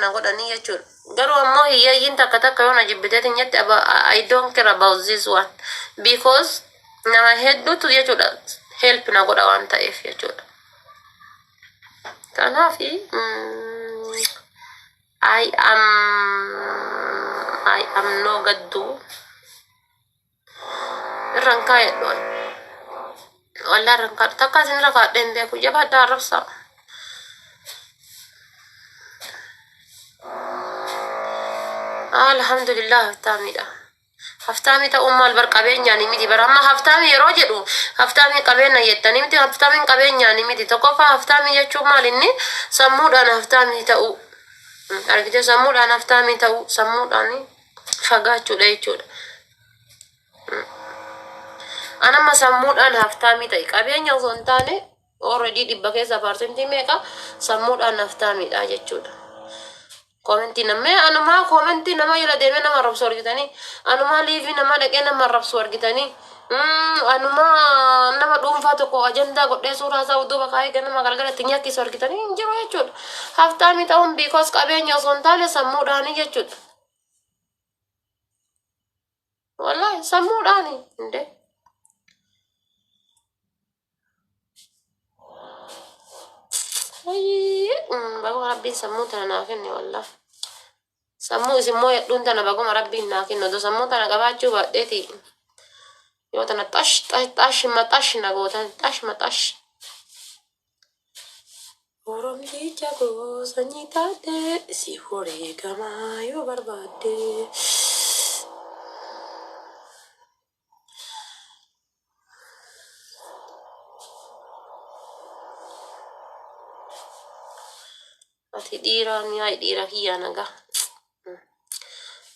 godhanii jechuudha. Garuu ammoo hiyyeeyyiin takka takka yoo na jibbiteen jetti I don't care about this one because nama hedduutu jechuudha help na godha waan ta'eef jechuudha. Kanaaf I am no gaddu irraan kaa'edhu walaa irraan kaa'edhu takka isinirra kaa'adheen beeku jabaadhaa arrabsaa. Alhamdulillah haftaamidha. Haftaami ta'uu maal bar qabeenyaani miti bar amma haftaami yeroo jedhu haftaami qabeenya jettanii miti haftaamiin qabeenyaani miti tokkoffaa haftaami jechuun maal inni sammuudhaan haftaami ta'uu argite sammuudhaan haftaami ta'uu sammuudhaan fagaachuudha jechuudha. Anamma sammuudhaan haftaami ta'e qabeenya osoo hin taane already dhibba keessa parsentii meeqa sammuudhaan haftaamidha jechuudha. Commenti nama anuma commenti nama yala deeme nama rabsu argitani anuma liivi nama dhaqee nama rabsu argitani anuma nama dhuunfaa tokko ajandaa godhee suuraa isaa udduuba kaayee ganama galgalatti nyakkisu argitani hin jiru jechuudha. Haftaami ta'uun because qabeenya osoo hin taane sammuudhaani jechuudha. Wallahi sammuudhaani inde baguma rabbiin sammuu tana naa kenne wallahi. Sammuu isimmoo hedduun tana baguma rabbiin naa kennu osoo sammuu tana qabaachuu baadheeti yoo tana maxash na gootan maxash. Oromticha goosanii taate si horee gamaa yoo barbaadde. Ati dhiiraan yaa'ii dhiira kiyyaa nagaa.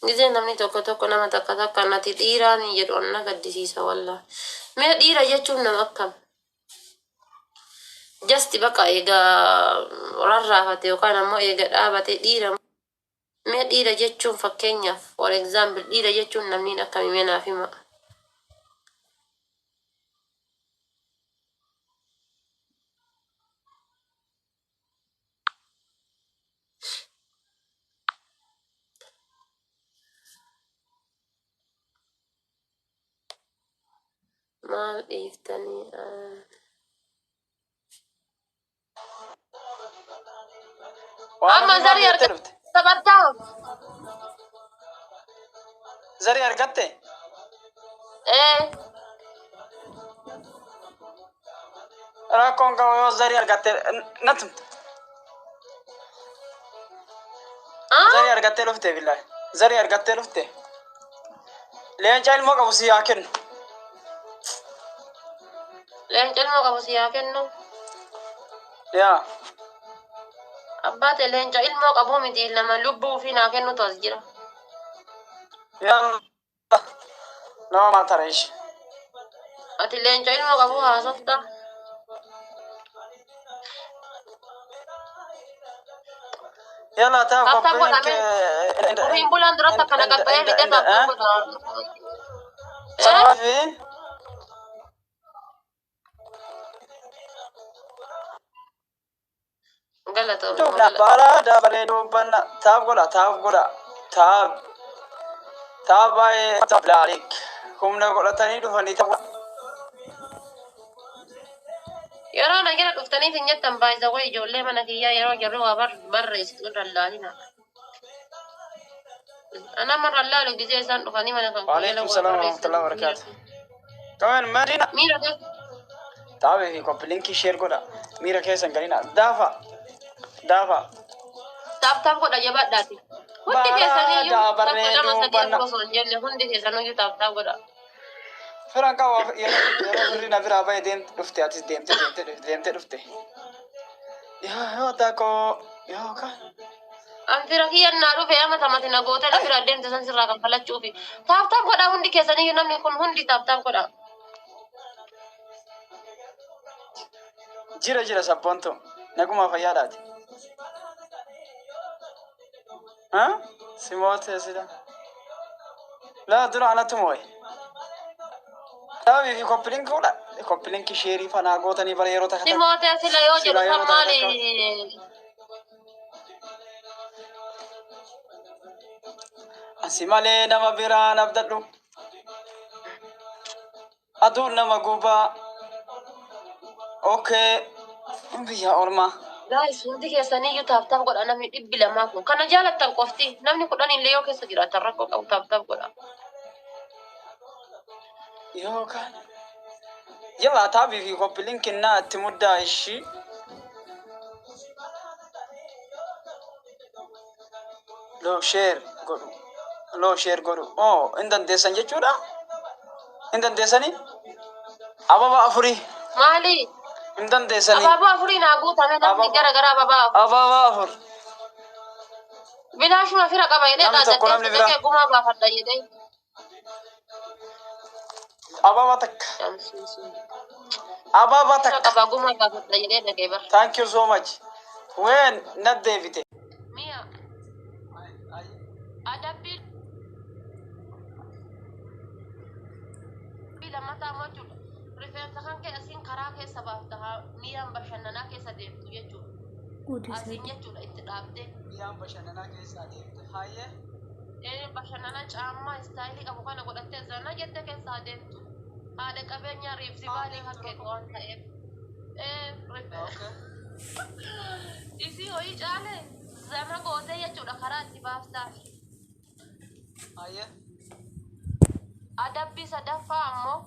Gizeen namni tokko tokko nama takka takka nati dhiiraan jedhu anna gaddisiisa wallaahi. Mee dhiira jechuun nama akkam? Jasti bakka eegaa rarraafate yookaan ammoo eega dhaabate dhiira. Mee dhiira jechuun fakkeenyaaf for example dhiira jechuun namni akkami mee naaf hima. Maal dhiiftanii amma zarii argatte taphattaa zarii argatte rakkoon qabu yoo zarii argatte natu zarii argatte dhufte billahi zarii argatte dhufte leenca ilmoo qabu si haa kennu. leenca ilmoo qabu si haa kennu. Yaa. Abbate leenca ilmoo qabu miti nama lubbuu fi naa kennu tos jira. Yaa. Nama matareesh. Ati leenca ilmoo qabu haasofta. Yalla taa koppiin ke. Koppiin bulan duratti akkana qabba'ee fidee taphata godha. Saafi. Galatoom. Bala dabalee dubbanna taaf godha taaf baay'ee taaf laarik humna godhatanii dhufanii ta'u. Yeroo na jala dhuftanii sin jettan baay'isa wayi ijoollee mana kiyyaa yeroo jarri waa barreessitu dallaalina. Ana marra laalu gisee isaan dhufanii mana kan Waalaikum salaam wa rahmatullahi wa barakatuh. Kawan Madina. Miira kee. Taa'ee fi koppilinki sheer godha. Miira keessan galina daafa. Taaf godha jabaadhaati. Hundi keessanii iyyuu bakka lama sadii osoo hin jenne hundi keessanuu iyyuu taaf godha. Firan qabu yeroo firri na biraa baay'ee deemte dhufte atis deemte dhufte. Yoo taakoo yoo ka. An fira kiyyan naa dhufe ama tamati na gootee na bira deemte san sirraa kan falachuufi. Taaf godha hundi keessanii iyyuu namni kun hundi taaf godha. Jira sabboontu naguma fayyaadhaati. Simoote sida. Laa dura anatu mooye. Taa'ee fi koppilinki godha. Koppilinki sheerii fanaa gootanii bara yeroo takka. Simoote sila yoo jedhu san maali? Asi malee nama biraa nabdadhu. Aduun nama gubaa. Okay. Biyya ormaa. Guys, hundi keessanii iyyuu taaf godha namni 200 kun. Kana jaalattan qofti namni 10 illee yoo keessa jiraatan rakkoo qabu taaf godha. Yookaan. Yalla taabii fi koppiliin kennaa itti muddaa ishii. Loo share godhu. Oh, hin dandeessan jechuudha. Hin dandeessanii? Ababa afurii. Maali? Hin dandeessanii. Ababa afurii naa guutame namni gara ababa afur. Ababa afur. Bilaashuma fira qaba jedhee Namni tokko namni biraa. dhaaddatee gumaa baafadha jedhee. Ababa takka. Ababa Fira takka. qaba gumaa baafadha jedhee dhagee bara. Thank you so much. When not David. Mi'a adabbii lammataa immoo jechuudha. Rifeensa kan kee asiin karaa keessa baafta mi'aan bashannanaa keessa deemtu jechuudha. Asiin jechuudha itti dhaabdee. Mi'aan bashannanaa keessaa deemte. Hayyee. Bashannana caammaa istaayilii qabu kana godhattee zana jette keessa adeemtu. Haadha qabeenyaa riifsi baalee fakkeetu waan ta'eef. Isii ho'i caale zana gootee jechuudha karaa itti baaftaa. Hayyee. Adabbii sadaffaa ammoo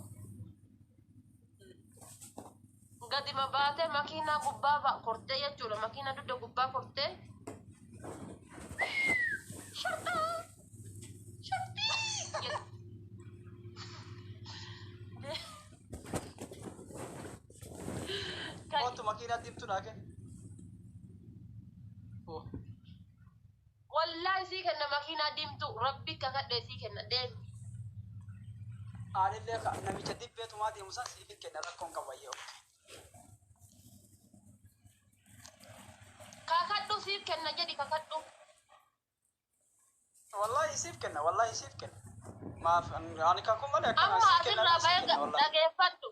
gadima baatee makiinaa gubbaa kortee jechuudha. Makiinaa dugda gubbaa kortee. Kootu makiinaa diimtuu naa kenna. Wallahi sii kenna makiinaa diimtuu rabbi kakadhee sii kenna deemi. Aanillee namicha dibbeetumaa deemu san siif kenna rakkoon qabayyoo. Kakadhu siif kenna jedhi kakadhu. Wallahi siif kenna. Maaf ani kan kun malee akkana Amma siif kenna. asirraa bayee dhageeffadhu.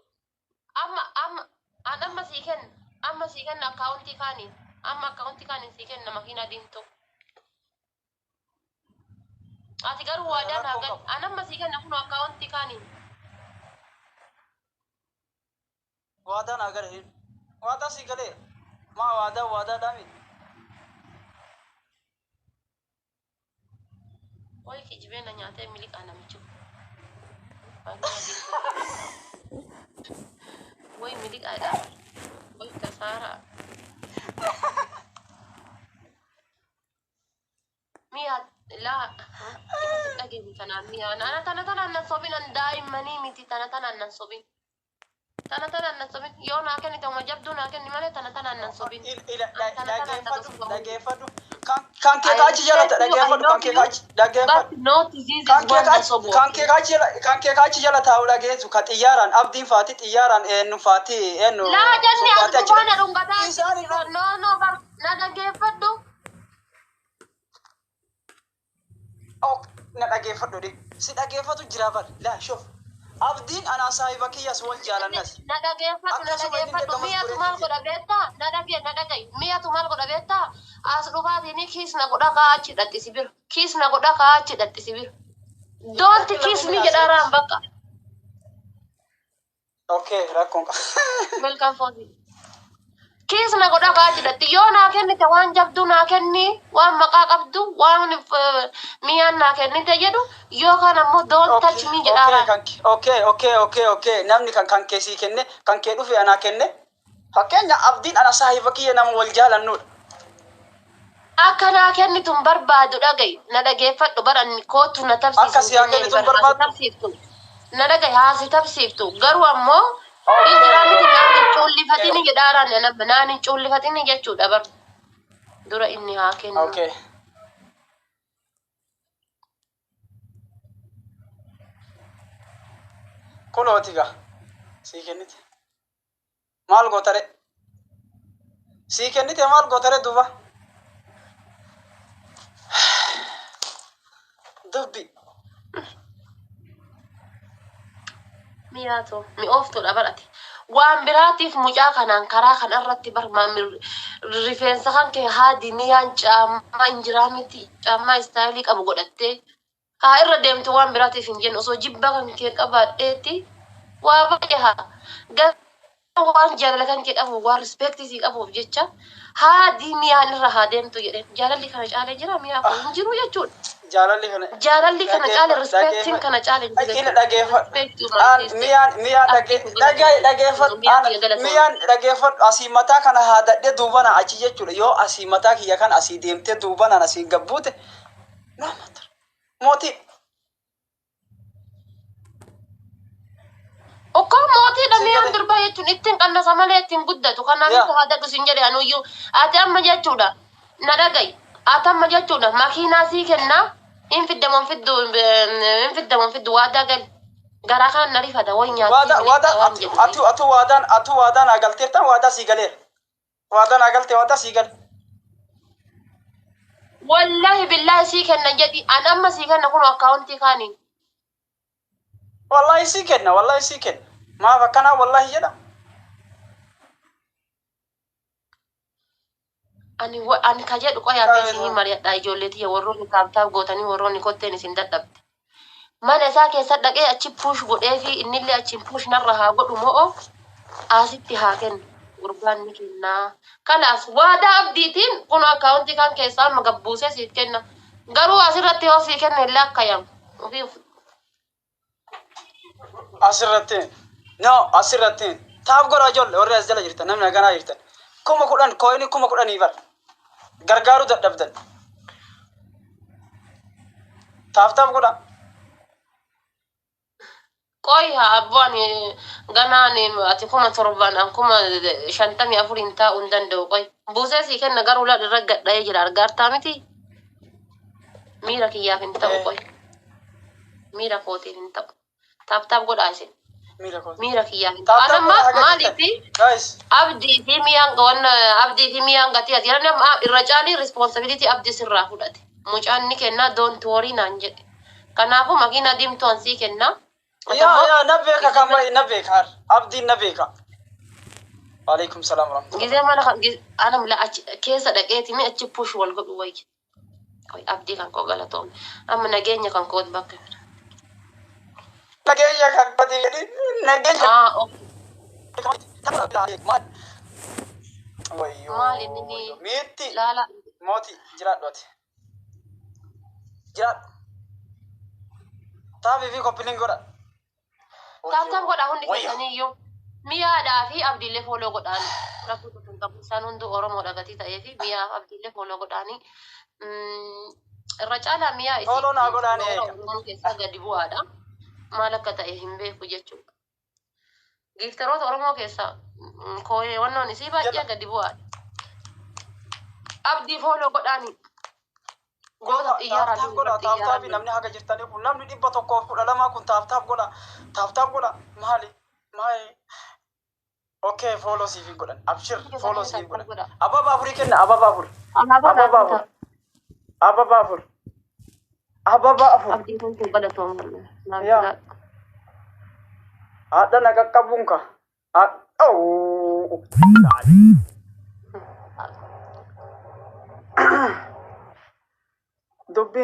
Amma sii kenna. Amma sii kenna akkaawuntii kaaniin. Amma akkaawuntii kaaniin sii kenna makiinaa diimtuu. Ati garuu waadaan hagan. Amma sii kenna kun akkaawuntii kaaniin. Waadaan agarre. Waadaa sii galee. Maa waadaa dhaami. Wai kijibeena nyaatee miliqaa namichu. Wai miliqaadha. Wai kasaaraa. Mi'a laa dhageemi kanaan mi'a tana annan sobin an daa'immanii miti tana annan sobin. Tana annan sobin yoo naa kennite uma jabduu naa kenni malee tana annan sobin. Dhageeffadhu. Kan kee kaachi jalata dhageeffadhu kan kee kaachi dhageeffadhu. Kan kee kaachi jala taa'u dhageessu ka xiyyaaraan abdiin faati xiyyaaraan eenyu faati eenyu. Laa janni as dubaana dhungataa. No na dhageeffadhu. Na dhageeffadhu di si dhageeffatu jira bar laa shoof abdiin anaa saahiba kiyyas wal jaalannas. Na dhageeffadhu mi'atu maal godha beektaa? Na dhagayi mi'atu maal godha beektaa? As dhufaatiin kiisna godha kaachi dhattisi bira. Kiisna godha kaachi dhattisi bira. Doonti kiisni jedharaan bakka. Okay, rakkoon qaba. Welcome for the kiisna godha kaachi dhatti yoo naa kennite waan jabduu naa kenni waan maqaa qabdu waan mi'aan naa kennite jedhu yookaan ammoo don't touch me jedharaan. Okay. Namni kan kee sii kenne kan kee dhufe anaa kenne. Fakkeenya abdiin ana saahiba kiyya nama wal jaalannudha. Akka naa kennituun barbaadu dhagayi na dhageeffadhu baranni kootu na tabsiisu. Akkasii haa kennituun barbaadu. Na dhagayi haasi tabsiiftu garuu ammoo injiraamiti naani cuullifatini jedhaaraan naani cuullifatini jechuudha bar dura inni haa kennu. Okay. Kunootiga sii kennite maal gootare sii kennite maal gootare duuba dubbi mi'aatu mi'ooftuudha barate waan biraatiif mucaa kanaan karaa kanarratti barmaami rifeensa kan kee haadi mi'aan caammaa injiraa miti caammaa istaayilii qabu godhattee haa irra deemtu waan biraatiif hin jennu osoo jibba kan kee qabaadheetti waa baay'ee garuu waan jaalala kan kee qabuuf waan rispeektii sii qabuuf jecha haadii miyaan irra haa deemtu jedheen jaalalli kana caalee jira miyaa kun hin jiru jechuudha. Jaalalli kana caale rispeektiin kana caale hin Akila miyaan dhageeffadhu asii mataa kana haadadhee duubana achi jechuudha yoo asii mataa kiyya kan asii deemtee duubanaan asii gabbuute mootii Okkaan mootiidha miyaan durbaa jechuun ittiin qannasa malee ittiin guddatu kanaaf haadha sin jedhe anuyyuu ati amma jechuudha na dhagayi ati amma jechuudha makiinaa sii kennaa hin fiddamu waadaa gal garaa kan na rifata way nyaatti atu waadaan agalteertan waadaa sii galeera waadaan agalte waadaa sii gale wallahi billahi sii kenna jedhi an amma sii kenna kun akkaawuntii kaaniin wallahi sii kenna maaf akkanaa wallahi jedha ani ka jedhu qoyaa isinii mari'adhaa ijoolleetii warroonni taabtaaf gootanii warroonni kotteen isin dadhabde mana isaa keessa dhaqee achi puush godhee fi innillee achiin puush narra haa godhu moo asitti haa kennu gurbaan ni kennaa kanaaf waadaa abdiitiin kun akkaawuntii kan keessaa amma gabbuusee siif kenna garuu asirratti yoo sii kenna illee akka yamu asirratti taaf godha ijoollee warri as jala jirtan namni haganaa jirtan kuma kudhanii bar gargaaruu dadhabdan taaf godha qoy haa abbaan ganaan ati kuma torban an kuma 54 taa'uu hin danda'u qoy buusee sii kenna garuu laal irra gadha'ee jira argaartaa miti miira kiyyaaf hin ta'u qoy miira kootiin hin ta'u taaf godhaa isin mira kiyya anamma maalifi abdii fi miyaan gati ati nama irra caalii responsibility abdii sirraa fudhate mucaan ni kenna don't worry naan jedhe kanaafu makiina diimtuu ansii kenna yaa na beeka kamma na beeka abdiin na beeka alaikum salaam warahmatullahi gizee mala anam la keessa dhaqeeti mi achi push wal godhu wayyi abdii kan koo galatoome amma nageenya kan koot bakka nageenya kan kooti nageenya maal inni miitti laala mooti jiraadhooti jiraadho taafii fi koppiliin godha taaf godha hundi keessaniiyyuu miyaadhaa fi abdiillee fooloo godhaan rakkoo tokko hin qabu isaan hundi oromoodha gatii ta'ee fi miyaa abdiillee fooloo godhaanii irra caalaa miyaa fooloo naa godhaanii oromoo keessaa gadi bu'aadha maal akka ta'e hin beeku jechuudha. Giiftaroota Oromoo keessaa kooyee wannoon isii baay'ee gadi bu'aadha. Abdii fooloo godhaanii goota xiyyaaraa taaftaaf namni haga jirtanii kun namni 112 kun taaftaaf godha maali okay fooloo siif godhan abshir fooloo siif godhan ababa afurii kenna ababa afur abdii kun galatoomna yaa ada na qaqqabuun ka dubbi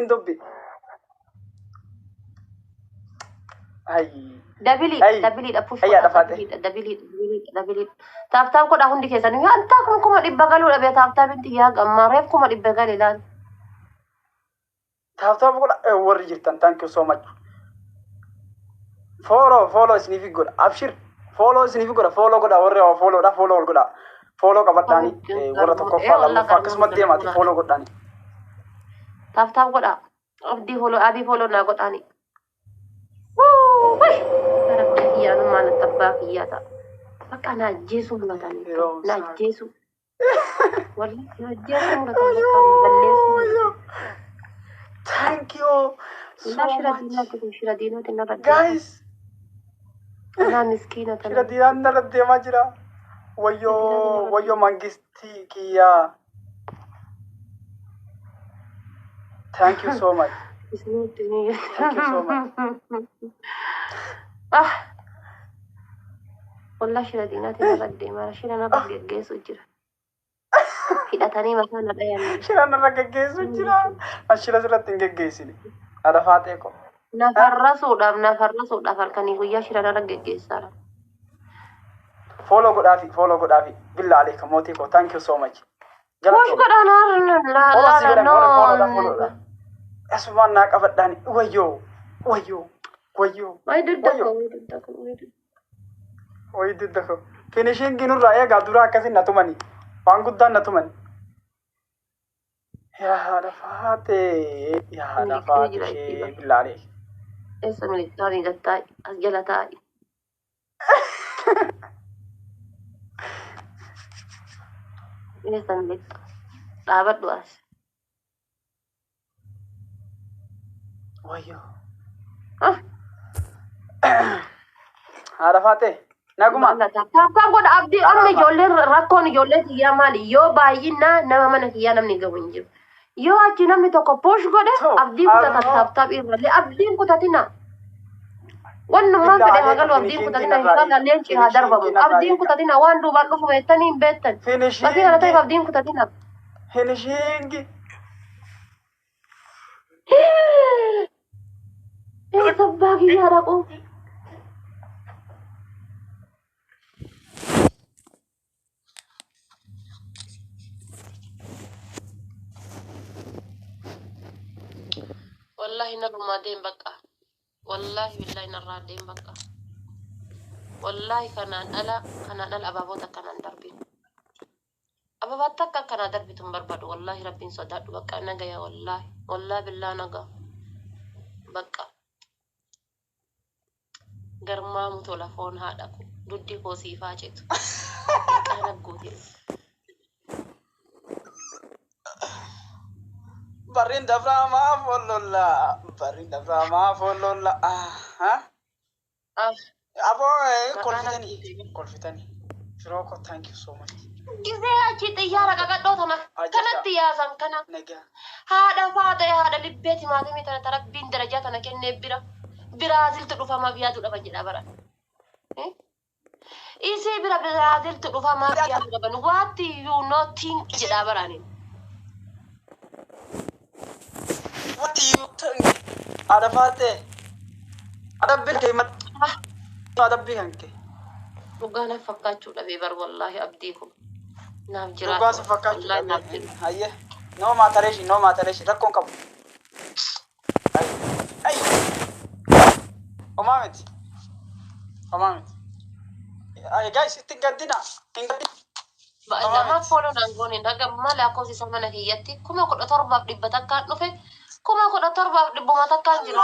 dabiliidha push dabiliidha taaf godha hundi keessanii antaa kun kuma dhibba galuu dhabe taaf inti yaa gammaa reef kuma dhibba gal ilaal taaf godha warri jirtan thank you so much follow isiniif godha abshir follow isiniif godha follow godha warri follow godha follow qabadhaani warra tokkoffaa lammaffaa akkasumas deemaati follow godhaani taaf godha abdii follow naa godhaani Kian mana tebak iya tak. Maka najesu mengatakan najesu. Wali najesu mengatakan thank you so much Shiradina guys. Ana miskina tan. Shiradina narade majra. Wayo mangisti kia. Thank you so much. Thank you so much. والله شردينا تنبدي ما شرنا بقى جيس وجرا هدا تاني مثلا ده يعني شرنا رجع جيس وجرا أشيلا زرت تنجح جيسني Ada faatee ko. nafarrasuudhaaf halkanii guyyaa shirarra geggeessaadha. Follow godhaafi. Billa aleeka mootii ko. Thank you so much. Push godhaan Follow si godhan no. follow. Asumaan naa qabadhaani. Wayyoo. Way dudda Wayi didda ko. Finishing nurraa eegaa dura akkasin na tumani. Waan guddaan na tumani. Yaa haadha faatee. Yaa haadha faatee ishee billa aleeka. eessa miliqxaanii gattaa'i as jala taa'i. Eessa miliqxa dhaabadhu as. Wayyoo. Ah, Haadha faatee. Naguma. Taaptaan godha abdii amma ijoolleen rakkoon ijoollee kiyyaa maali? Yoo baay'inaa nama mana kiyyaa namni gahu hin jiru. Yoo achi namni tokko push godhe abdiin kutata taaptaap irrallee abdiin kutatina. Wannummaan fedhe haa galu abdiin kutatina hin leenci haa darbamu. Abdiin kutatina waan duubaan dhufu beektanii hin beektan. Bakki kana ta'eef abdiin kutatina. Finishing. Eessa abbaa kiyyaa dhaqu? Wallahi narrumaa deem bakka. Wallahi billahi narraa deem bakka. Wallahi kanaan ala abaaboota akkanaan darbinu. Abaaboota akka akkanaa darbitu hin barbaadu. Wallahi rabbiin sodaadhu bakka nagaya wallahi. Wallahi billaa nagaa. Bakka. Garmaamu tola foon haadha ko. Duddi koo siifaa ceetu. Qaana guutii. Barinda Brahma follola. Ah. Abo kolfitani. Firoko, thank you so much. Gisee achi xiyyaara qaqadhoo tana kanatti yaasan kana. Nagaa. Haadha faatee haadha libbeeti maatimii tana tarabbiin darajaa tana kennee Biraaziltu dhufamaa biyyaatu dhaban jedha bara. Isii Biraaziltu dhufamaa biyyaatu dhaban. What you not think jedha baraani. What do you think? Ada faatee. Ada bilkee mat. Ada bilkee. Dhugaa naaf fakkaachuu dhabee bar wallahi abdii kun. Naaf jiraatu. Dhugaa si fakkaachuu dhabee. Hayyee. No maatareeshi. Rakkoon qabu. Ay. Omaamiti. Ay guys, ittiin gaddina. Nama follow naan goone dhaga mala lakkoofsa mana kiyyatti 17,000 takkaan dhufe 17,000 takkaan jira.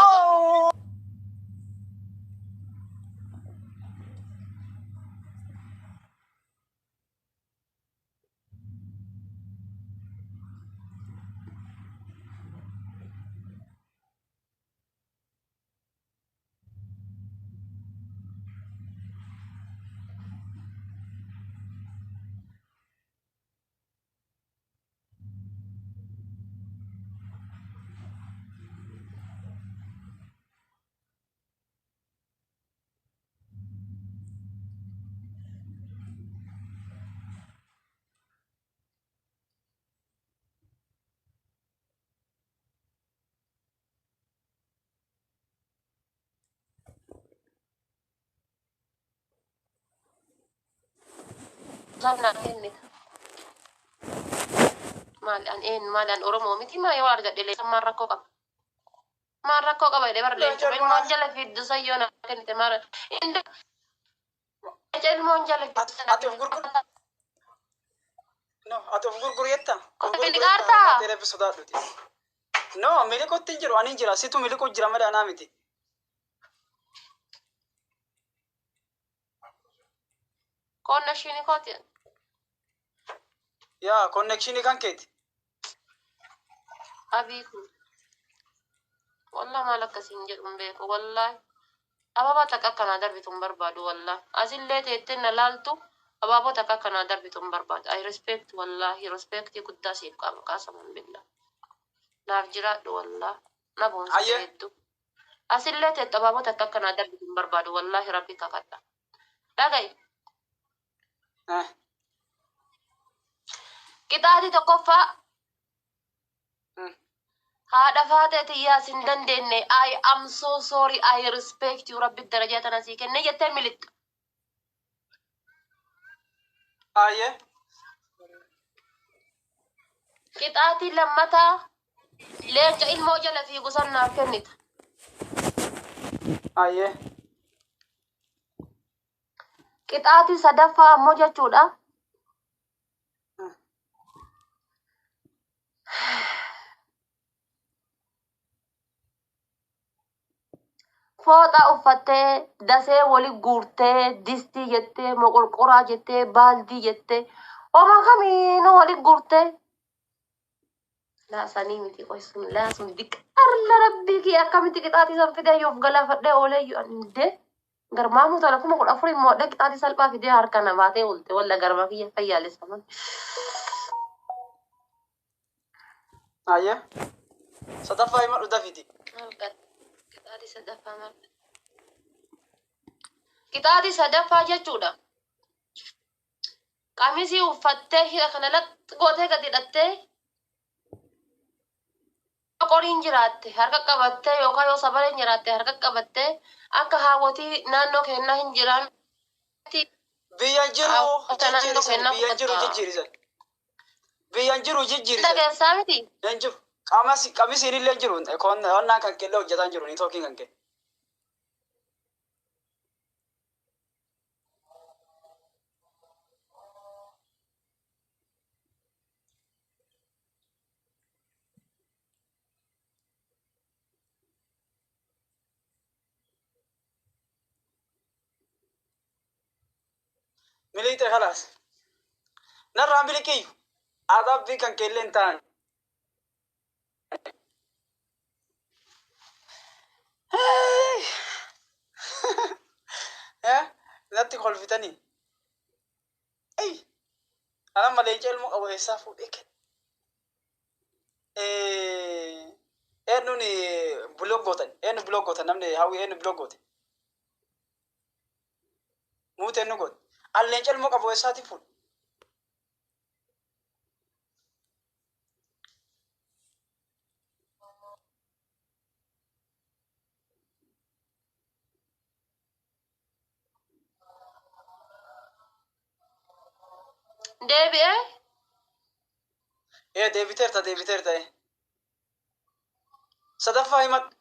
Zamna kennita. Maalaan Oromoo miti maa yoo argadhe leessa maan rakkoo qaba. Maan rakkoo qaba jedhee bara leenca ilmoon jala fiddu sayyoo na kennite maara. Ilmoon jala Ati of gurguru. No, ati of gurguru jetta. Kote miliqaartaa? Teeleef sodaadhuti. No, miliqootti hin jiru. Ani hin jira. Situ miliquu jira malee anaa miti. Konnashini kooti. Yaa, konnekshinii kan keeti. Abii kun. Wallah maal akkasiin jedhu hin beeku. Wallahi. Abaabaa takka akkanaa darbitu hin barbaadu wallahi. Asillee teettee na laaltu abaaboo takka akkanaa darbitu hin barbaadu. I respect wallahi. Respectii guddaa siif qaba qaasaman billa. Naaf jiraadhu wallahi. Na boonsa hedduu. Asillee teettu abaaboo takka akkanaa darbitu hin barbaadu wallahi rabbi kakadha. Dhaga'i. Qixaatii tokkoffaa haadha faateeti yaas hin dandeenye I am so sorry I respect you rabbi darajaa tana sii kenne jettee milixa. Aye. Qixaatii lammataa leenca ilmoo jala fiigu sannaaf kennita. Aye. Qixaatii sadaffaa ammoo jechuudha. Fooxa uffattee dasee wali guurtee distii jettee moqorqoraa jettee baaldii jettee homa kamiinuu wali guurtee laasanii miti qoysun laasun diqqarla rabbii kee akkamitti qixaatii san fidee yoof galaafadhee oolee andee garmaamuu tana 14,000 immoo dhaqi qixaatii salphaa fidee harka na baatee oolte walla garba kiyya fayyaalessaman. Aye. Sadaffaa hima dhuda fiti. Qixaatii sadaffaa maal? Qixaatii sadaffaa jechuudha. Qamisii uffattee hidha kana latti gootee gadi hidhattee qoriin jiraatte harka qabattee yookaan yoo sabareen jiraatte harka qabattee akka haawwatii naannoo kennaa hin jiraan. Biyyan jiru jijjiirisan. Biyyan jiru jijjiirisan. Dhageessaa miti. Yan jiru. Qamisiin illee jiru. Onnaan kan kelle hojjetan jiru. Ni tookiin kan kee. Milite خلاص. نرى أمريكي. أضاف في كان كلين تاني. يا نتي كل فتني. أي أنا ما ليجي المو يسافو إيك. إنوني بلوغوتن إن بلوغوتن نمني هاوي إن بلوغوتن مو تنوغوت الليجي المو يسافي فول Deebi'ee ديفيتر صدفة هيمت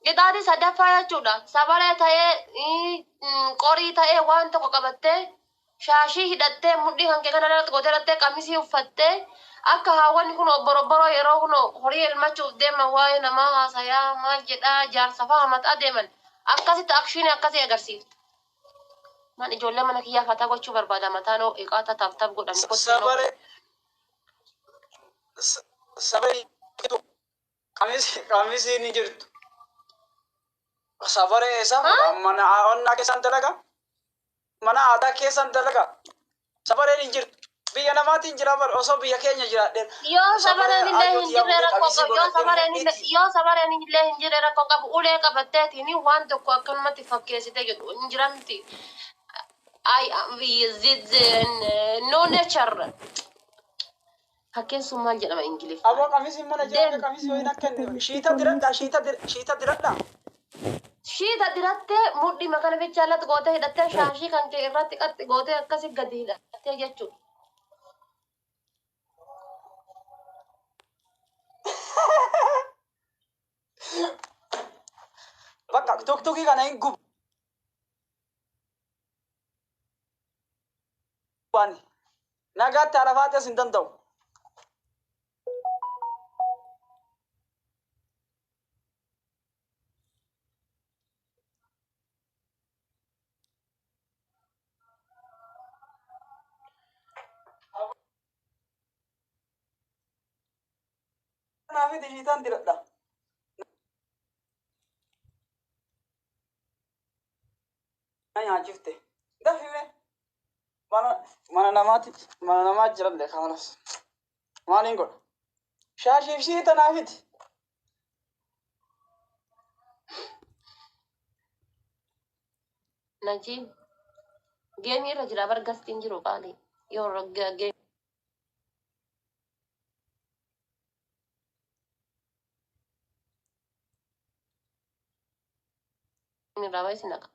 qixaatii sadaffaa jechuudha. Sabaree ta'ee qorii ta'ee waan tokko qabattee shaashii hidhattee mudhii kan kee kana irratti gootee hidhattee qamisii uffattee akka haawwanni kun obborobboroo yeroo kun horii elmachuuf deeman waa'ee namaa haasayaa maal jedhaa jaarsa fa'aa mataa deeman akkasitti akshiinii akkasii agarsiifte. Man ijoollee mana kiyyaa fataa gochuu barbaada mataan hoo eeqaa tataaf godhanii sabari kamisi ni jirtu sabare esa mana onna kesan dalaga mana ada kesan dalaga sabare ni jirtu biya namatin jira bar oso biya kenya jira den yoo sabareen illee hin jirre rakkoo qabu yoo sabareen illee hin jirre rakkoo qabu ulee qabatteetini waan tokko akkanumatti fakkeessite jedhu hin jiramti. I visit no nature. Fakkeessu maal jedhama Ingiliffaa? abo kamisi mana jira kamisi hoyin akken shita diradda Shiita dirattee mudhii makana fichaalatti gootee hidhattee shaashii kan kee irratti qaxxi gootee akkasi gadi hidhattee jechuudha. bakka tuktuki kana hin gub wani nagaatti arafaate sin danda'u naafi dishiitan diradha na nyaachifte dafime mana namaa jiranle kamalas maaliin godha shaashiif shiita naafiti Najiib geemii irra jira bargastiin jiru qaali yoo geemii irraa baay'ee naqa.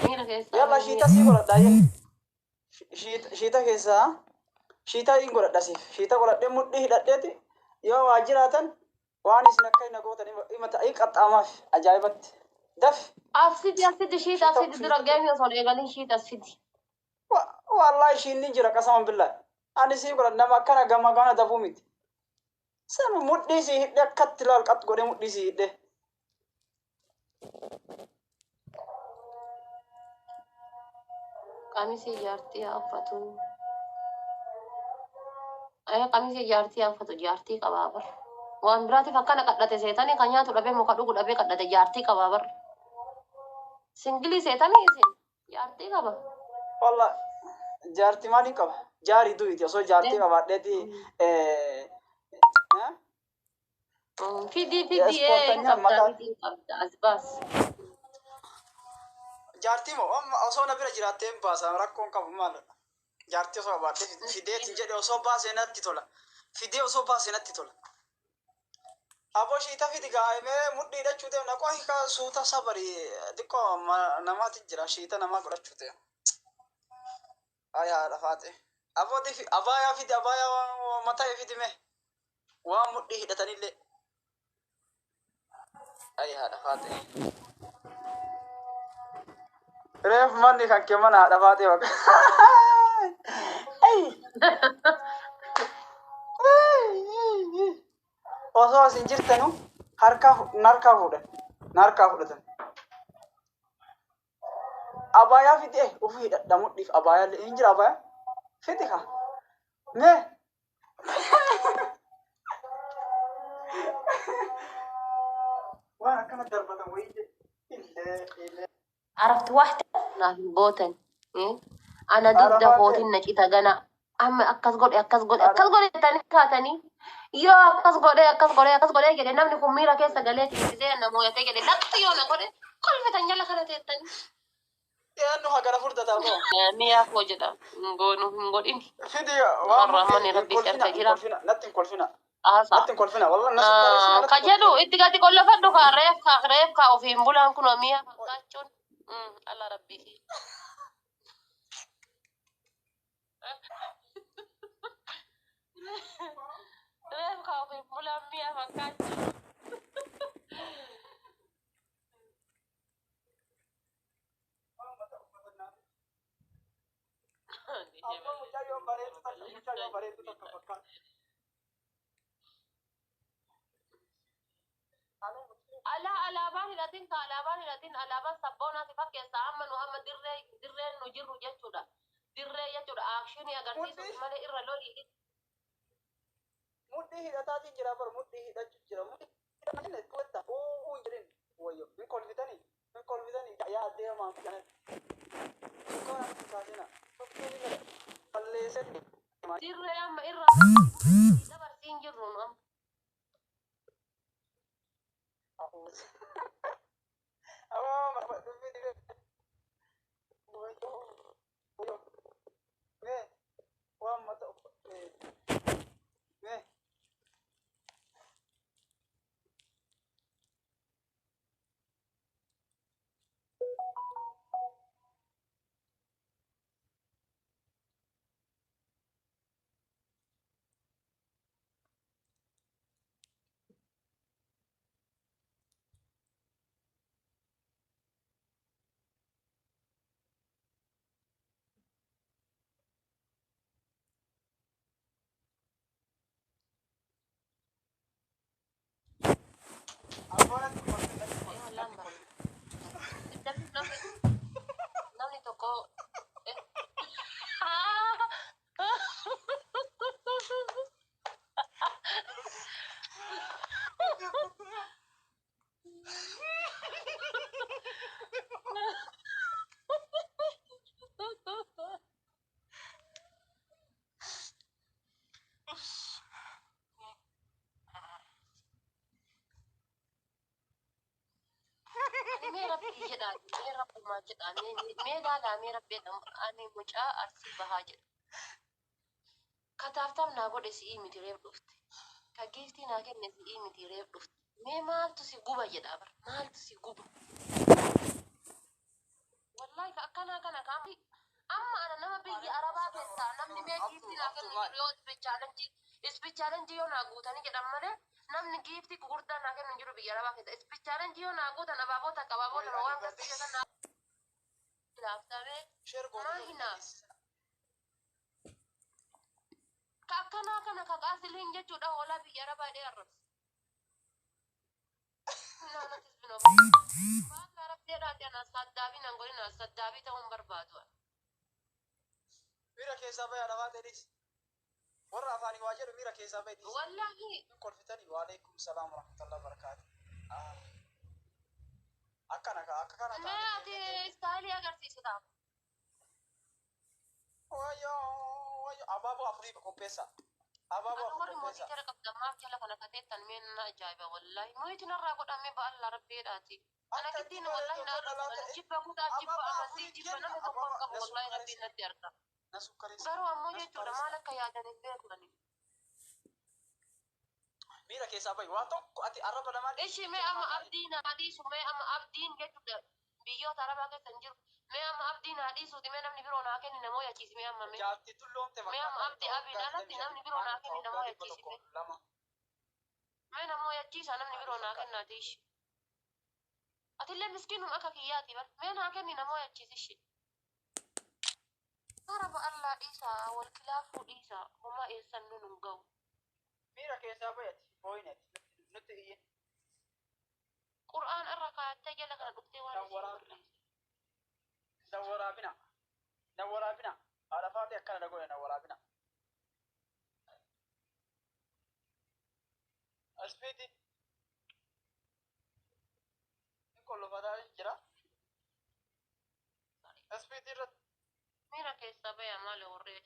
Miira keessaa Yalla baay'ee shiita sii godhadhaa jenni. Shiita keessaa shiita hin godhadha siif. Shiita godhadhee mudhii hidhadheeti yoo waa jiraatan waan isin akka hin gootan hima ta'ii qaxxaamaaf ajaa'ibatti. Dafi. asiti shiit asiti dura geemi osoo eegalin shiit asiti. Wallahi ishiin ni jira qasaman billaa. Ani sii godhadha nama akkana gama gana dafuu miti. Sama mudhii sii hidhee akkatti laal qaxxu godhee mudhii sii hidhee. Qamisii jaartii haa uffatu. Qamisii jaartii haa uffatu jaartii qabaa bar. Waan biraatiif akkana kadhate seetanii kan nyaatu dhabee muka dhugu dhabee kadhate jaartii qabaa bar. Singilii seetanii isin jaartii qaba. Walla jaartii maaliin qaba? Jaarii duwiti osoo jaartii qabaadheeti. Fidi Ispoortanya qabda mataa. fidi qabda as baas. Jaartii moo osoo na bira jiraattee hin baasa rakkoon qabu maal? Jaartii osoo qabaadhee fideetiin jedhe osoo baasee natti tola. Fidee osoo baasee natti tola. Aboo shiita fidi gaa'imee mudhii hidhachuu ta'e naqoo hiikaa suuta sabarii xiqqoo namaatiin jira shiita namaa godhachuu ta'e. Ayaa dhafaate. Aboo difi abaayaa fidi abaayaa mataa fidi mee waan mudhii hidhatanillee. Ayaa dhafaate. Reef manni kan kee mana dhafaate bakka. Osoo isin jirtanu narkaa fudhatan. Abaayaa fidee ofii hidhadha mudhiif abaayaa illee hin jira abaayaa fidi kaa mee. Waan akkana darbatan wayii illee. Arafti waxta naaf hin bootan. Ana dugda kootiin na cita gana. Amma akkas godhe jettanii kaatanii yoo akkas godhe jedhe namni kun miira keessa galee tiisisee na mooyatee jedhe laqxi yoo na godhe kolfitan jala kana teettanii. Dhiyaannu hagara furdataa koo. Miyaa koo jedha hin godhin. Fidi Warra amanni rabbiitti harka jira. natti hin kolfina. Aasaa. Natti hin kolfina. Wallah natti Ka jedhu itti gati qollafadhu kaa reefka ofiin bulaan kun mi'a fakkaachuun ala rabbii. Reefka ofiin bulaan mi'a fakkaachuun. Alaabaan sabboonaati fakkeessa amma nu amma dirreen nu jirru jechuudha. Dirree jechuudha akshinii agarsiisuuf malee irra lolii. Mudhii hidhataatiin jira bar mudhii hidhachuu jira. Mudhii hidhataatiin tuwatta uu hin jirin wayyo hin kolfitanii yaa deemaa kanan. Sukkaan kaasina tokkeen balleessan. Dirree amma irra dabarsiin jirru nu amma. laal mee rabbumaa jedha mee laalaa mee rabbeedha ani mucaa arsii bahaa jedha kataaftam naa godhe si'ii miti reef dhufte ka giiftii naa kenne si'ii miti reef dhufte mee maaltu si guba jedha bar maaltu si guba wallahi ka akkanaa kana kaamti amma ana nama biyya arabaa keessaa namni mee giiftii naa kennu jiru yoo ispichaalenjii yoo naa guutanii jedhan malee namni giiftii gurguddaa naa kennu jiru biyya arabaa keessa ispichaalenjii yoo naa guutan abaabota waan garsiisa kan naa ilaaftamee maa hinaaf ka akkanaa kana ka qaasiliin jechuudha hoolaa biyya arabaa dheerras naanatis binoo baala rabdeedhaati ana saddaabii nan godhina saddaabii ta'uun barbaadu Mira keessa ba'e alabaa ta'edhis. Warra afaanii waa jedhu mira keessa ba'e dhis. wallahi Kolfitanii waalaikum salaam warahmatullahi wabarakatuh. Akkana akkana mee ati istaayilii agarsiisudha Wayyo abaaboo afurii qopheessa. Abaaboo warri afurii mootii qopheessa. jala qabdammaaf jala kana kateettan mee na ajaa'iba wallahi nuyi narraa godhame baala rabbeedhaati ana giddiin wallahi na arrabsan jibba kutaa jibba amantii jibba namni tokko hin qabu wallahi rabbiin natti arga Na sukkareessa. garuu ammoo jechuudha maal akka yaadaniif beeknani Mira keessa ba'e waa tokko ati arraba lamaan. ishi mee amma abdiin haadhiisu mee amma abdiin jechuudha biyyoota arabaa keessa hin jiru mee amma abdiin haadhiisuuti mee namni biroo naa kenni namoo yachiisi mee amma mee Jaartii tulloomte mee amma abdii abiin alatti namni biroo naa kenni namoo yachiisi mee namoo yachiisa namni biroo naa kennaati ishi atillee miskiinum akka kiyyaati bar mee naa kenni namoo yachiisi ishi araba allaa dhiisaa wal kilaafuu dhiisaa homaa eessan nun hin ga'u Mira keessa ba'e booyineeti nutti iyyin. qur'aan irra kaayattee jala kana dhuftee waan Na waraabina. Na waraabina. Alafaati akkana dhagoone na waraabina. Asfiiti. Inni kollofataa jira. Asfiiti irratti. miira keessaa baya maali warree